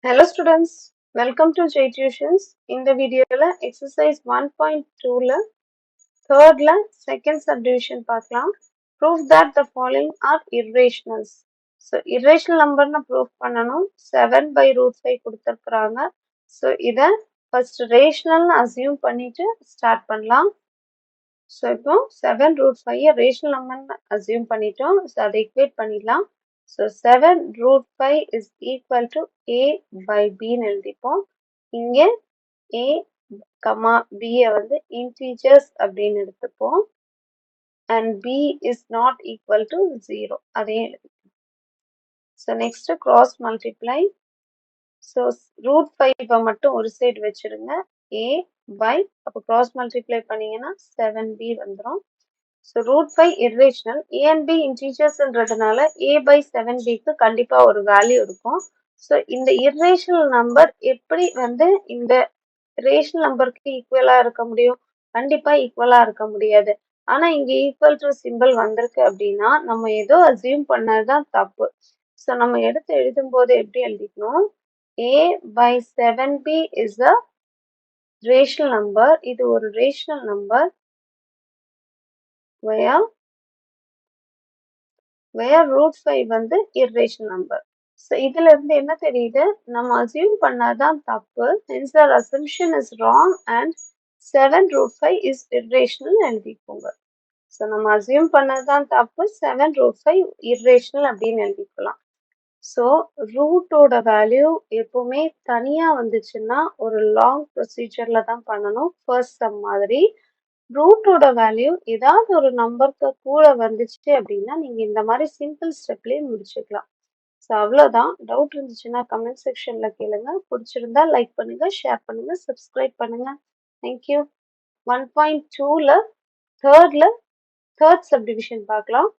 Hello students, welcome to J Tuitions. இந்த வீடியோல exercise 1.2ல thirdல second subdivision பார்க்கலாம். Prove that the following are irrationals. So irrational numberன்னு prove பண்ணணும். 7 by root 5 கொடுத்திருக்கிறாங்க. So இத first rational assume பண்ணிட்டு start பண்ணலாம். So இப்போ 7 root 5 rational number assume பண்ணிட்டோம். So அதை equate பண்ணிடலாம். So 7 root 5 is equal to a by b ன்னு எழுதிப்போம். இங்க a, b வந்து integers அப்படின்னு எடுத்துப்போம். And b is not equal to 0. அதையும் எழுதிப்போம். So next cross multiply. So root 5 மட்டும் ஒரு சைடு வச்சிருங்க. a by அப்போ cross multiply பண்ணீங்கன்னா 7b வந்துரும். So root 5 irrational, a and b integersன்றதுனால a by 7b க்கு கண்டிப்பா ஒரு வேல்யூ இருக்கும். So இந்த irrational number எப்படி வந்து இந்த rational numberக்கு ஈக்குவலா இருக்க முடியும்? கண்டிப்பா ஈக்குவலா இருக்க முடியாது. ஆனா இங்க ஈக்குவல் டு சிம்பிள் வந்திருக்கு அப்படின்னா நம்ம ஏதோ அசியூம் பண்ணதுதான் தப்பு. So நம்ம எடுத்து எழுதும்போது எப்படி எழுதிக்கணும்? a by 7b is a rational number. இது ஒரு rational number. where root 5 வந்து irrational number. So இதுல இருந்து என்ன தெரியுது? நம்ம assume பண்ணாதான் தப்பு. Hence our assumption is wrong and 7 root 5 is irrational எழுதிக்கோங்க. So நம்ம assume பண்ணாதான் தப்பு. 7 root 5 irrational அப்படின்னு எழுதிக்கலாம். So root ஓட வேல்யூ எப்பவுமே தனியா வந்துச்சுன்னா ஒரு long procedureல தான் பண்ணணும். First sum மாதிரி. ரூட்டோட வேல்யூ ஏதாவது ஒரு நம்பருக்கு கூட வந்துச்சு அப்படின்னா நீங்க இந்த மாதிரி சிம்பிள் ஸ்டெப்லயே முடிச்சுக்கலாம். ஸோ அவ்வளோதான். டவுட் இருந்துச்சுன்னா கமெண்ட் செக்ஷன்ல கேளுங்க. பிடிச்சிருந்தா லைக் பண்ணுங்க, ஷேர் பண்ணுங்க, சப்ஸ்கிரைப் பண்ணுங்க. தேங்க்யூ. 1.2ல தேர்ட் சப்டிவிஷன் பார்க்கலாம்.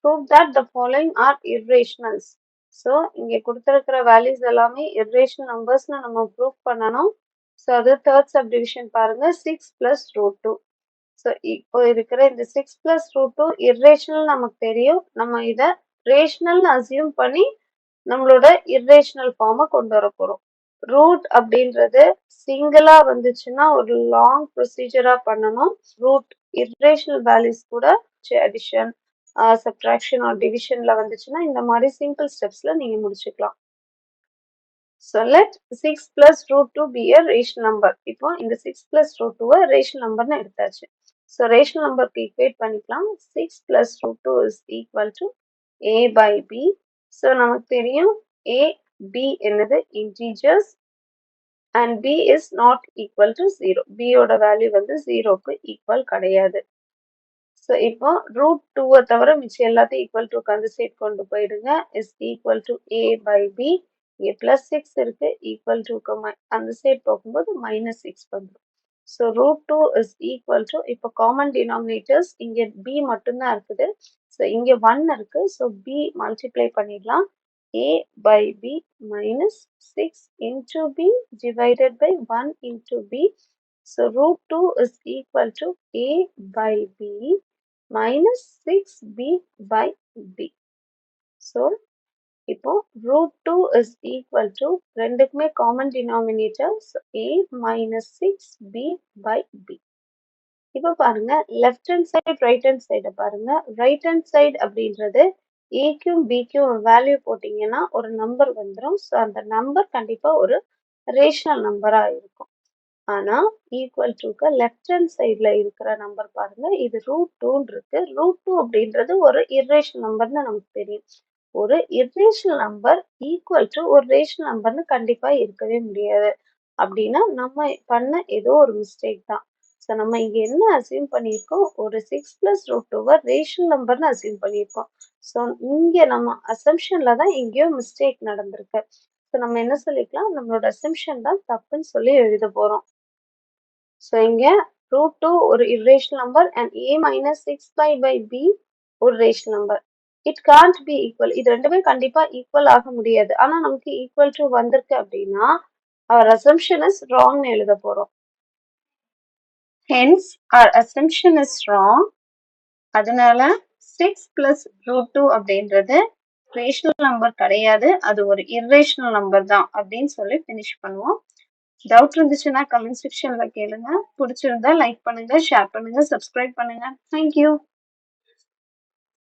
Prove that the following R irrationals. So இங்கே கொடுத்துருக்கிற வேல்யூஸ் எல்லாமே irrational நம்பர்ஸ்னு நம்ம ப்ரூவ் பண்ணணும். ஸோ அது தேர்ட் சப்டிவிஷன் பாருங்க. 6 + √2. ஸோ இப்போ இருக்கிற இந்த 6 + √2 irrational நமக்கு தெரியும். நம்ம இதை ரேஷனல்னு அசியூம் பண்ணி நம்மளோட irrational ஃபார்மை கொண்டு வர போறோம். ரூட் அப்படின்றது சிங்கிளா வந்துச்சுன்னா ஒரு லாங் ப்ரொசீஜரா பண்ணணும். ரூட் irrational வேல்யூஸ் கூட அடிஷன், சப்ட்ராக்ஷன் ஆர் டிவிஷன்ல வந்துச்சுன்னா இந்த மாதிரி சிம்பிள் ஸ்டெப்ஸ்ல நீங்க முடிச்சுக்கலாம். So let 6 + √2 be a rational number. இப்போ இந்த 6 + √2 rational numberன்னு எடுத்தாச்சு. So rational numberக்கு equate பண்ணிக்கலாம். 6 + √2 is equal to a by b. So நமக்கு தெரியும் a, b என்னது integers and b is not equal to 0. b ஓட வேல்யூ வந்து 0க்கு ஈக்குவல் கிடையாது. So இப்போ √2 தவிர மிச்சம் எல்லாத்தையும் ஈக்குவல் டு அந்த சைட் கொண்டு போயிடுங்க. is equal to a by b. இங்கே +6 இருக்கு, ஈக்குவல் டு அந்த சைட் போகும்போது -6 வந்துடும். ஸோ √2 is equal to இப்போ காமன் டினாமினேட்டர்ஸ் இங்கே b மட்டும்தான் இருக்குது. ஸோ இங்கே 1 இருக்கு. ஸோ b மல்டிப்ளை பண்ணிடலாம். a by b -6 into b divided by 1 into b. So √2 is equal to a by b -6b by b. So இப்போ √2 is equal to ரெண்டுக்குமே common denominators a -6b by b. இப்போ பாருங்க left hand side right hand side பாருங்க. Right hand side அப்படின்றது ஏக்கும் பிக்கும் value போட்டீங்கன்னா ஒரு நம்பர் வந்துடும். ஸோ அந்த நம்பர் கண்டிப்பா ஒரு ரேஷனல் நம்பரா இருக்கும். ஆனா ஈக்குவல் டுக்கு லெஃப்ட் ஹேண்ட் சைட்ல இருக்கிற நம்பர் பாருங்க. இது √2 இருக்கு. √2 அப்படின்றது ஒரு irrational நம்பர்னு நமக்கு தெரியும். ஒரு irrational நம்பர் ஈக்குவல் டு ஒரு ரேஷனல் நம்பர்னு கண்டிப்பா இருக்கவே முடியாது. அப்படின்னா நம்ம பண்ண ஏதோ ஒரு மிஸ்டேக் தான். ஸோ நம்ம இங்க என்ன அசியூம் பண்ணியிருக்கோம்? ஒரு 6 + √2 ரேஷனல் நம்பர்னு அசியூம் பண்ணியிருக்கோம். ஸோ இங்க நம்ம அசம்ஷன்ல தான் எங்கேயோ மிஸ்டேக் நடந்திருக்கு. ஸோ நம்ம என்ன சொல்லிக்கலாம்? நம்மளோட அசம்ஷன் தான் தப்புன்னு சொல்லி எழுத போறோம். ஸோ இங்க √2 ஒரு irrational number and a -6 by b ஒரு rational number. It can't be equal. இது ரெண்டுமே கண்டிப்பா ஈக்குவல் ஆக முடியாது. ஆனா நமக்கு ஈக்குவல் டு வந்திருக்கு அப்படின்னா our assumption is wrongனு எழுத போறோம். Hence our assumption is wrong. அதனால 6 + √2 அப்படின்றது ரேஷனல் நம்பர் கிடையாது, அது ஒரு இர்ரேஷனல் நம்பர் தான் அப்படின்னு சொல்லி ஃபினிஷ் பண்ணுவோம். டவுட் இருந்துச்சுன்னா கமெண்ட் செக்ஷன்ல கேளுங்க. பிடிச்சிருந்தா லைக் பண்ணுங்க, ஷேர் பண்ணுங்க, சப்ஸ்கிரைப் பண்ணுங்க. தேங்க்யூ.